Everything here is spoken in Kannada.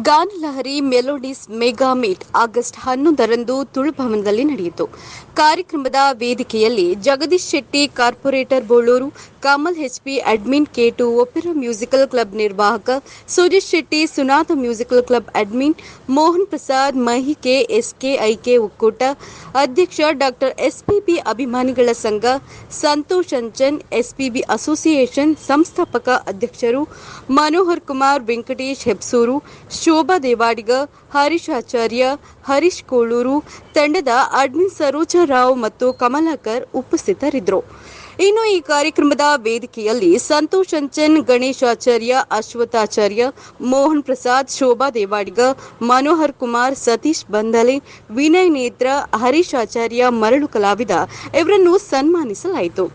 ಗಾನಲಹರಿ ಮೆಲೋಡಿಸ್ ಮೆಗಾ ಮೀಟ್ ಆಗಸ್ಟ್ 11ರಂದು ತುಳುಭವನದಲ್ಲಿ ನಡೆಯಿತು. ಕಾರ್ಯಕ್ರಮದ ವೇದಿಕೆಯಲ್ಲಿ Jagadish Shetty, corporator Boloor, Kamal HP, admin K2 opera musical club ನಿರ್ವಾಹಕ Sujith Shetty, Sunada musical club admin Mohan Prasad, ಮಹಿಕೆ, SKIK ಒಕ್ಕೂಟ ಅಧ್ಯಕ್ಷ ಡಾಕ್ಟರ್ SPB ಅಭಿಮಾನಿಗಳ ಸಂಘ ಸಂತೋಷ್ ಅಂಚನ್, SPB ಅಸೋಸಿಯೇಷನ್ ಸಂಸ್ಥಾಪಕ ಅಧ್ಯಕ್ಷರು ಮನೋಹರ್ ಕುಮಾರ್, ವೆಂಕಟೇಶ್ ಹೆಬ್ಸೂರು, ಶೋಭಾ ದೇವಾಡಿಗ, ಹರೀಶ್ ಆಚಾರ್ಯ, ಹರೀಶ್ ಕೋಳೂರು, ತಂಡದ ಅಡ್ಮಿನ್ ಸರೋಜಾ ರಾವ್ ಮತ್ತು ಕಮಲಾಕರ್ ಉಪಸ್ಥಿತರಿದ್ದರು. ಇನ್ನು ಈ ಕಾರ್ಯಕ್ರಮದ ವೇದಿಕೆಯಲ್ಲಿ ಸಂತೋಷ್ ಅಂಚನ್, ಗಣೇಶ್ ಆಚಾರ್ಯ, ಅಶ್ವಥಾಚಾರ್ಯ, ಮೋಹನ್ ಪ್ರಸಾದ್, ಶೋಭಾ ದೇವಾಡಿಗ, ಮನೋಹರ್ ಕುಮಾರ್, ಸತೀಶ್ ಬಂದಲೆ, ವಿನಯ್ ನೇತ್ರ, ಹರೀಶ್ ಆಚಾರ್ಯ, ಮರಳು ಕಲಾವಿದ ಇವರನ್ನು ಸನ್ಮಾನಿಸಲಾಯಿತು.